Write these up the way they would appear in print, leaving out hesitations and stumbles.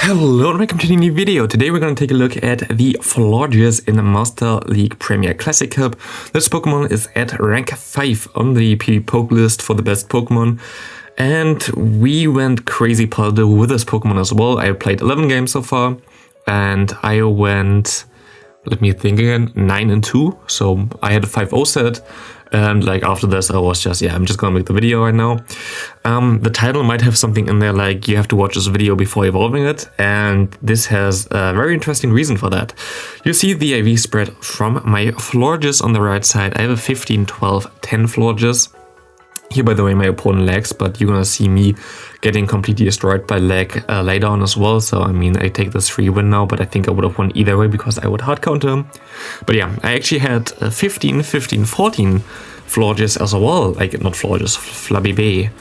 Hello and welcome to the new video. Today we're going to take a look at the Florges in the Master League Premier Classic Cup. This Pokemon is at rank 5 on the PvPoke list for the best Pokemon. And we went crazy positive with this Pokemon as well. I played 11 games so far and I went, let me think again, 9-2. So I had a 5-0 set. And like after this, I was just, I'm just gonna make the video right now. The title might have something in there like you have to watch this video before evolving it. And this has a very interesting reason for that. You see the IV spread from my Florges on the right side. I have a 15, 12, 10 Florges. Here, by the way, my opponent lags, but you're gonna see me getting completely destroyed by lag later on as well. So, I mean, I take this free win now, but I think I would have won either way because I would hard counter him. But yeah, I actually had 15, 15, 14 Florges as well. Like, not Florges, Flabebe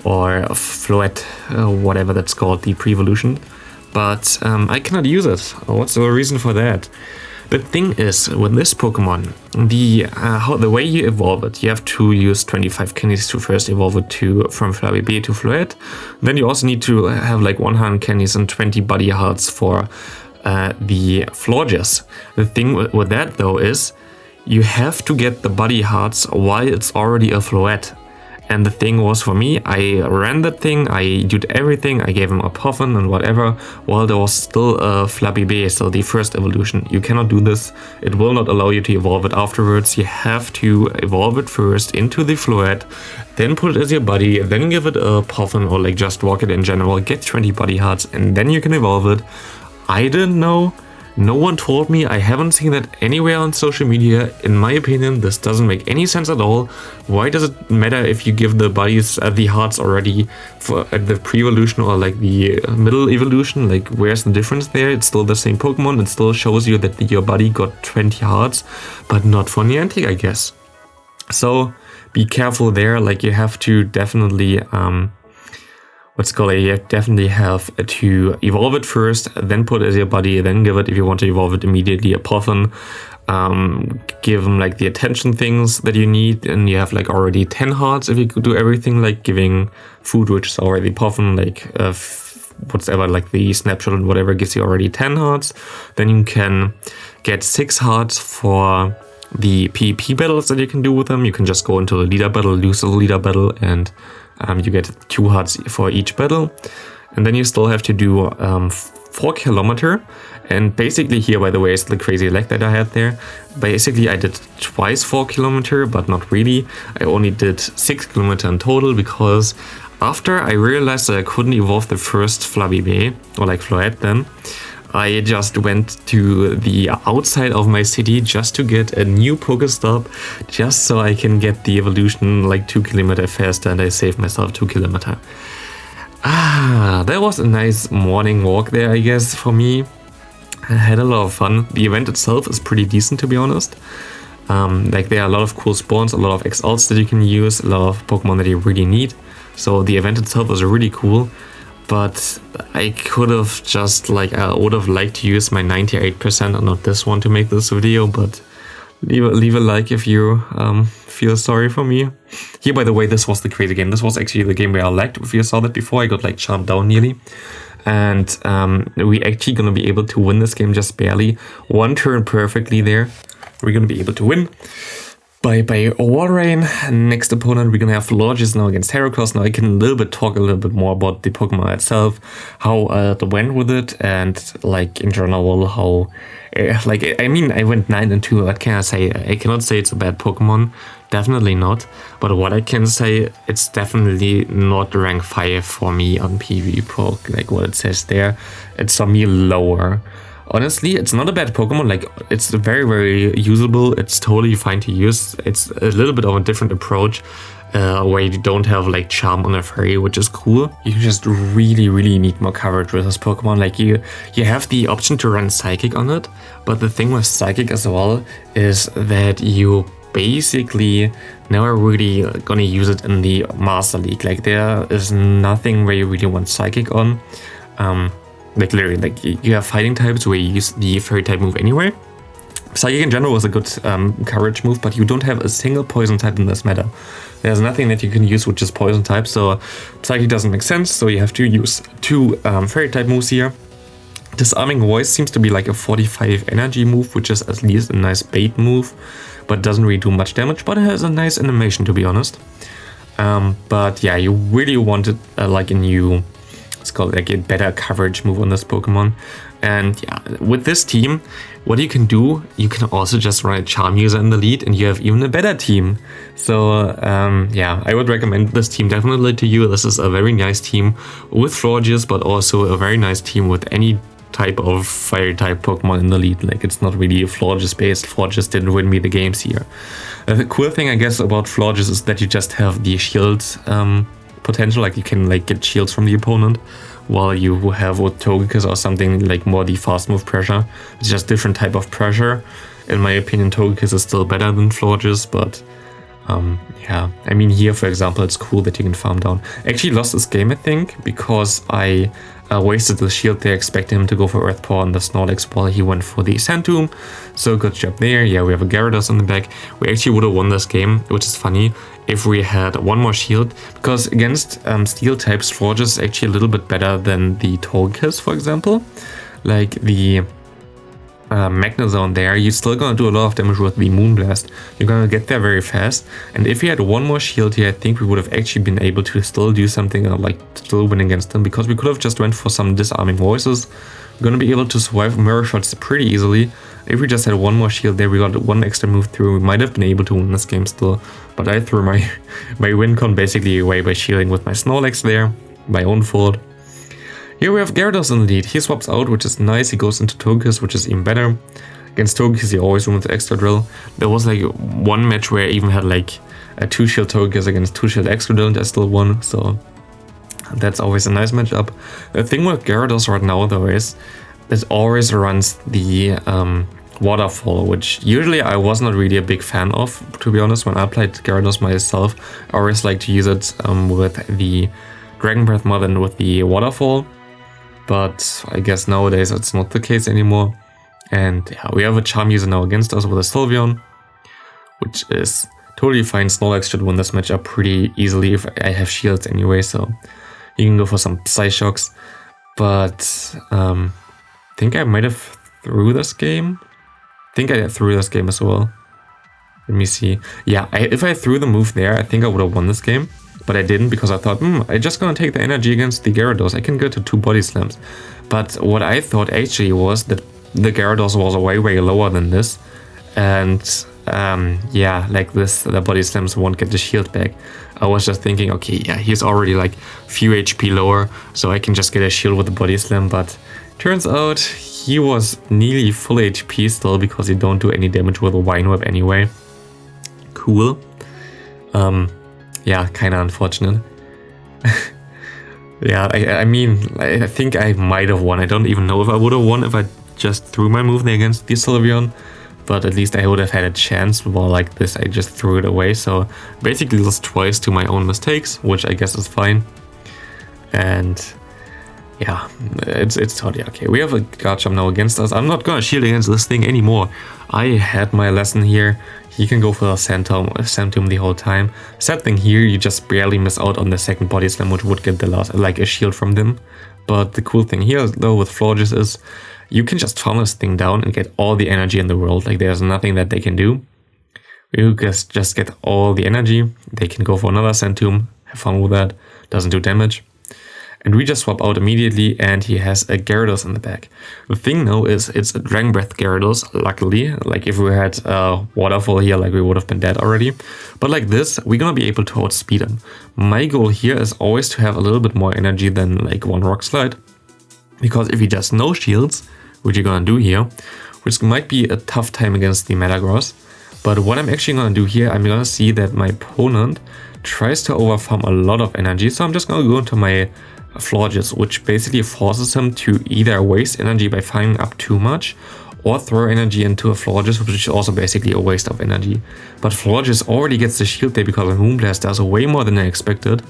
or Floette, whatever that's called, the pre-evolution. But I cannot use it. What's the reason for that? The thing is, with this Pokemon, the way you evolve it, you have to use 25 candies to first evolve it from Flabebe to Floette. Then you also need to have like 100 candies and 20 body hearts for the Florges. The thing with that though is, you have to get the body hearts while it's already a Floette. And the thing was, for me, I ran that thing, I did everything, I gave him a Puffin and whatever, while there was still a Flabebe, so the first evolution. You cannot do this, it will not allow you to evolve it afterwards. You have to evolve it first into the Floette, then put it as your buddy, then give it a Puffin or like just walk it in general, get 20 body hearts, and then you can evolve it. I didn't know. No one told me. I haven't seen that anywhere on social media. In my opinion, this doesn't make any sense at all. Why does it matter if you give the buddies the hearts already for the pre-evolution or like the middle evolution? Like, where's the difference there? It's still the same Pokemon. It still shows you that your buddy got 20 hearts, but not for Niantic, I guess. So be careful there. Like, you have to definitely you definitely have to evolve it first, then put it as your buddy, then give it, if you want to evolve it immediately, a Puffin. Give them like the attention things that you need, and you have like already 10 hearts if you could do everything, like giving food, which is already Puffin, like whatever, like the snapshot and whatever gives you already 10 hearts. Then you can get 6 hearts for the PvP battles that you can do with them. You can just go into the leader battle, lose the leader battle, and you get 2 hearts for each battle. And then you still have to do 4 kilometer. And basically here, by the way, is the crazy lag that I had there. Basically, I did twice 4 kilometer, but not really. I only did 6 kilometer in total because after I realized that I couldn't evolve the first Flabebe, or like Floette then, I just went to the outside of my city just to get a new Pokestop, just so I can get the evolution like 2 kilometers faster, and I saved myself 2 kilometers. That was a nice morning walk there, I guess, for me. I had a lot of fun. The event itself is pretty decent, to be honest. Like, there are a lot of cool spawns, a lot of XLs that you can use, a lot of Pokemon that you really need. So the event itself was really cool. But I could have just, like, I would have liked to use my 98% and not this one to make this video, but leave a like if you feel sorry for me. Here, by the way, this was the crazy game. This was actually the game where I lagged. If you saw that before, I got, like, charmed down nearly. And we actually gonna be able to win this game just barely. One turn perfectly there. We're gonna be able to win. By NiRiain. Next opponent, we're gonna have Florges now against Heracross. Now I can talk a little bit more about the Pokemon itself, how it went with it, and like in general how, I mean, I went 9-2. What can I say? I cannot say it's a bad Pokemon, definitely not. But what I can say, it's definitely not rank 5 for me on PvPoke, like what it says there. It's for me lower. Honestly, it's not a bad Pokemon. Like, it's very, very usable. It's totally fine to use. It's a little bit of a different approach where you don't have like Charm on a fairy, which is cool. You just really, really need more coverage with this Pokemon. Like, you have the option to run Psychic on it, but the thing with Psychic as well is that you basically never really gonna use it in the Master League. Like, there is nothing where you really want Psychic on. Like, literally, like, you have fighting types where you use the fairy type move anyway. Psychic in general was a good coverage move, but you don't have a single poison type in this meta. There's nothing that you can use which is poison type, so Psychic doesn't make sense, so you have to use two fairy type moves here. Disarming Voice seems to be like a 45 energy move, which is at least a nice bait move, but doesn't really do much damage, but it has a nice animation, to be honest. But yeah, you really wanted like a new, it's called like a better coverage move on this Pokemon. And yeah, with this team, what you can do, you can also just run a Charm User in the lead and you have even a better team. So yeah, I would recommend this team definitely to you. This is a very nice team with Florges, but also a very nice team with any type of fire type Pokemon in the lead. Like, it's not really a Florges based. Florges didn't win me the games here. The cool thing I guess about Florges is that you just have the shield potential, like you can like get shields from the opponent, while you have with Togekiss or something like more the fast move pressure. It's just different type of pressure. In my opinion, Togekiss is still better than Florges, but yeah, I mean here for example, it's cool that you can farm down. I actually lost this game I think because I wasted the shield there, expecting him to go for Earth Power on the Snorlax while he went for the Sand Tomb. So good job there. Yeah, we have a Gyarados in the back. We actually would have won this game, which is funny, if we had one more shield, because against steel types, Florges is actually a little bit better than the Togekiss, for example. Like the Magnezone there, you're still gonna do a lot of damage with the Moonblast. You're gonna get there very fast, and if we had one more shield here, I think we would have actually been able to still do something like still win against them, because we could have just went for some Disarming Voices. We're gonna be able to survive Mirror Shots pretty easily. If we just had one more shield there, we got one extra move through, we might have been able to win this game still, but I threw my win con basically away by shielding with my Snorlax there, my own fault. Here we have Gyarados in the lead. He swaps out, which is nice. He goes into Togekiss, which is even better. Against Togekiss, he always won with Extra Drill. There was like one match where I even had like a 2-shield Togekiss against 2-shield Extra Drill and I still won. So that's always a nice matchup. The thing with Gyarados right now though is it always runs the Waterfall, which usually I was not really a big fan of, to be honest. When I played Gyarados myself, I always like to use it with the Dragon Breath more than with the Waterfall. But I guess nowadays it's not the case anymore. And yeah, we have a Charm User now against us with a Sylveon, which is totally fine. Snorlax should win this matchup pretty easily if I have shields anyway, so you can go for some Psyshocks. But I think I might have threw this game. I think I threw this game as well. Let me see. Yeah, if I threw the move there, I think I would have won this game. But I didn't, because I thought, I'm just gonna take the energy against the Gyarados. I can go to 2 Body Slams. But what I thought actually was that the Gyarados was way lower than this. And yeah, like this, the Body Slams won't get the shield back. I was just thinking, okay, yeah, he's already like few HP lower, so I can just get a shield with the Body Slam. But turns out he was nearly full HP still, because he don't do any damage with a Vine Whip anyway. Cool. Yeah, kinda unfortunate. Yeah, I mean, I think I might have won. I don't even know if I would have won if I just threw my move there against the Sylveon. But at least I would have had a chance. While like this, I just threw it away. So basically lost twice to my own mistakes, which I guess is fine. And yeah, it's totally okay. We have a Garchomp now against us. I'm not gonna shield against this thing anymore. I had my lesson here. He can go for the Sand Tomb the whole time. Sad thing here, you just barely miss out on the second Body Slam, which would get the last, like a shield from them. But the cool thing here though with Florges is you can just farm this thing down and get all the energy in the world. Like, there's nothing that they can do. You just get all the energy. They can go for another Sand Tomb, have fun with that, doesn't do damage. And we just swap out immediately, and he has a Gyarados in the back. The thing now is, it's a Dragon Breath Gyarados, luckily. Like, if we had a Waterfall here, like, we would have been dead already. But like this, we're gonna be able to outspeed him. My goal here is always to have a little bit more energy than like one Rock Slide. Because if he does no shields, which you're gonna do here, which might be a tough time against the Metagross. But what I'm actually gonna do here, I'm gonna see that my opponent tries to overfarm a lot of energy. So I'm just gonna go into my Florges, which basically forces him to either waste energy by farming up too much, or throw energy into a Florges, which is also basically a waste of energy. But Florges already gets the shield there because the Moonblast does way more than I expected.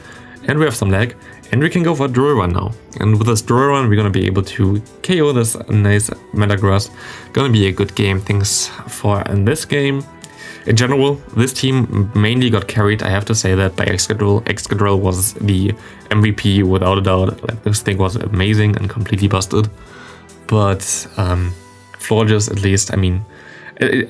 And we have some lag, and we can go for a Drill Run now. And with this Drill Run, we're gonna be able to KO this nice Metagross. Gonna be a good game. Thanks for in this game. In general, this team mainly got carried, I have to say that, by Excadrill. Excadrill was the MVP without a doubt. Like, this thing was amazing and completely busted. but Florges, at least, I mean,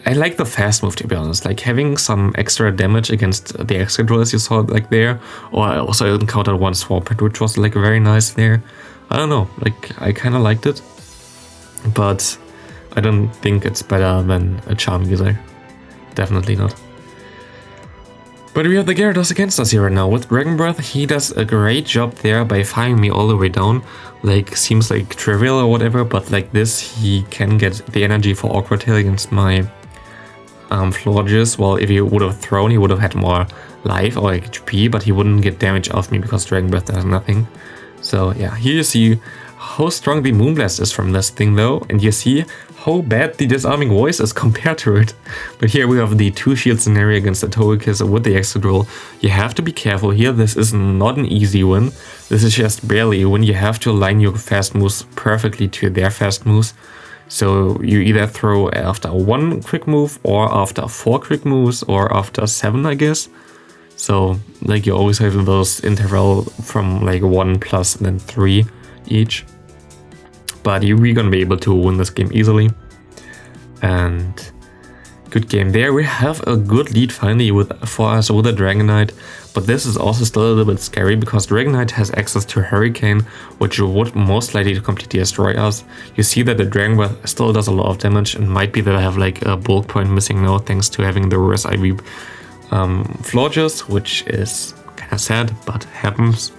I like the fast move, to be honest. Like having some extra damage against the Excadrill, as you saw like there. Or I also encountered one Swampert, which was like very nice there. I don't know, like I kind of liked it. But I don't think it's better than a Charm User. Definitely not. But we have the Gyarados against us here right now. With Dragon Breath, he does a great job there by firing me all the way down. Like, seems like trivial or whatever, but like this, he can get the energy for Awkward Tail against my Florges. Well, if he would have thrown, he would have had more life or HP, but he wouldn't get damage off me because Dragon Breath does nothing. So yeah, here you see how strong the Moonblast is from this thing though, and you see how bad the Disarming Voice is compared to it. But here we have the 2-shield scenario against the Antonowicz with the Excadrill. You have to be careful here, this is not an easy win. This is just barely a win. You have to align your fast moves perfectly to their fast moves. So you either throw after 1 quick move, or after 4 quick moves, or after 7, I guess. So like you always have those interval from like 1 plus and then 3 each. But we're gonna be able to win this game easily. And good game there. We have a good lead finally for us with a Dragonite. But this is also still a little bit scary because Dragonite has access to Hurricane, which would most likely completely destroy us. You see that the Dragon Breath still does a lot of damage, and might be that I have like a bulk point missing now thanks to having the reverse IV Florges, which is kind of sad, but happens.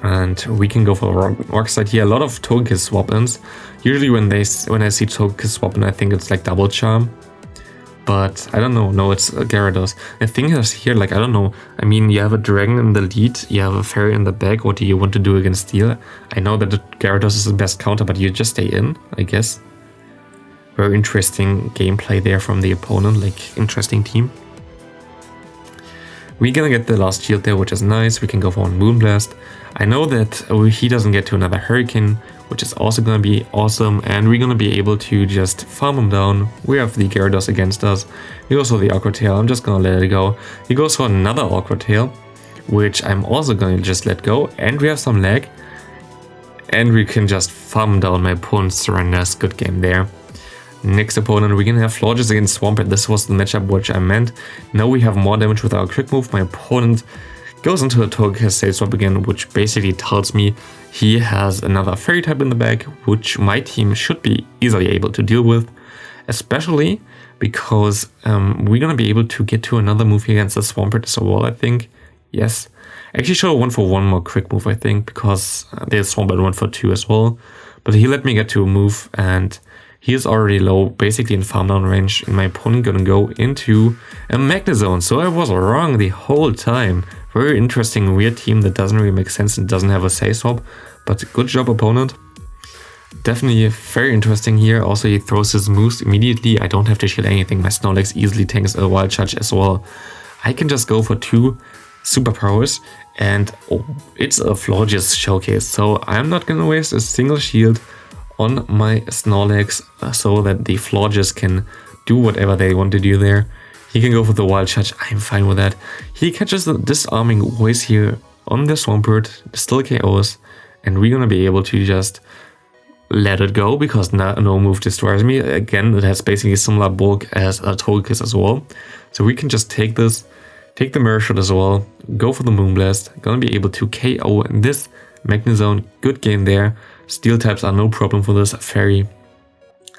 And we can go for Rock Slide here. A lot of Togekiss swap-ins. Usually when I see Togekiss swap-in, I think it's like Double Charm. But I don't know. No, it's Gyarados. The thing is here, like, I don't know. I mean, you have a Dragon in the lead, you have a Fairy in the back. What do you want to do against Steel? I know that the Gyarados is the best counter, but you just stay in, I guess. Very interesting gameplay there from the opponent, like, interesting team. We're gonna get the last shield there, which is nice. We can go for one Moonblast. I know that he doesn't get to another Hurricane, which is also gonna be awesome, and we're gonna be able to just farm him down. We have the Gyarados against us. He goes for the Awkward Tail. I'm just gonna let it go. He goes for another Awkward Tail, which I'm also gonna just let go, and we have some lag. And we can just farm down my opponent's surrenders. Good game there. Next opponent, we're gonna have Florges against Swampert. This was the matchup which I meant. Now we have more damage with our quick move. My opponent goes into a Togekiss Save Swap again, which basically tells me he has another Fairy type in the back, which my team should be easily able to deal with. Especially because we're gonna be able to get to another move against the Swampert as well, I think. Yes. Actually should have won for one more quick move, I think, because the Swampert went for 2 as well. But he let me get to a move, and he is already low, basically in farm down range, and my opponent gonna go into a Magnezone. So I was wrong the whole time. Very interesting, weird team that doesn't really make sense and doesn't have a Save Swap. But good job, opponent. Definitely very interesting here. Also, he throws his moves immediately. I don't have to shield anything. My Snorlax easily tanks a Wild Charge as well. I can just go for 2 superpowers, and it's a Florges showcase. So I'm not gonna waste a single shield on my Snorlax so that the Florges can do whatever they want to do there. He can go for the Wild Charge, I'm fine with that. He catches the Disarming Voice here on the Swampert, still KOs, and we're gonna be able to just let it go because no move destroys me. Again, it has basically similar bulk as a Togekiss as well. So we can just take this, take the Mirror Shot as well, go for the Moonblast, gonna be able to KO this Magnezone. Good game there. Steel types are no problem for this Fairy.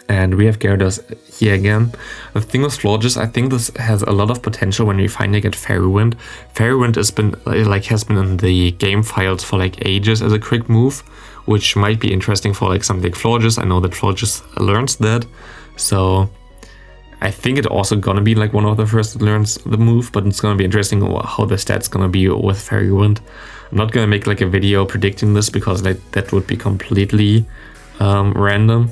And we have Gyarados here again. The thing with Florges, I think this has a lot of potential when we finally get Fairy Wind. Fairy Wind has been in the game files for like ages as a quick move, which might be interesting for like something like Florges. I know that Florges learns that, so I think it's also gonna be like one of the first that learns the move, but it's gonna be interesting how the stats gonna be with Fairy Wind. I'm not gonna make like a video predicting this because that would be completely random.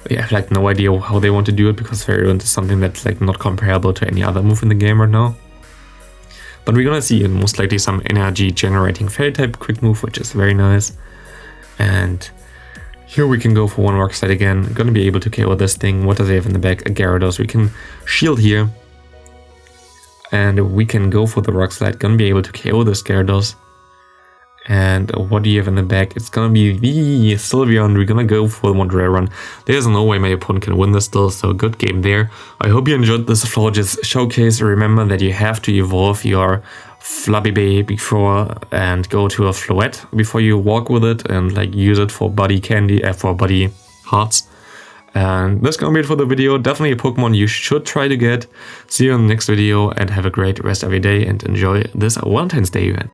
I have like no idea how they want to do it because Fairy Wind is something that's like not comparable to any other move in the game right now. But we're gonna see most likely some energy generating Fairy type quick move, which is very nice. And here we can go for one Rock Slide again. Gonna be able to KO this thing. What does he have in the back? A Gyarados. We can shield here. And we can go for the Rock Slide. Gonna be able to KO this Gyarados. And what do you have in the back? It's gonna be the Sylveon. We're gonna go for the one rare run. There's no way my opponent can win this still, so good game there. I hope you enjoyed this Florges showcase. Remember that you have to evolve your Flabebe before and go to a Floette before you walk with it and like use it for buddy candy, for buddy hearts. And that's gonna be it for the video. Definitely a Pokemon you should try to get. See you in the next video and have a great rest of your day and enjoy this Valentine's Day event.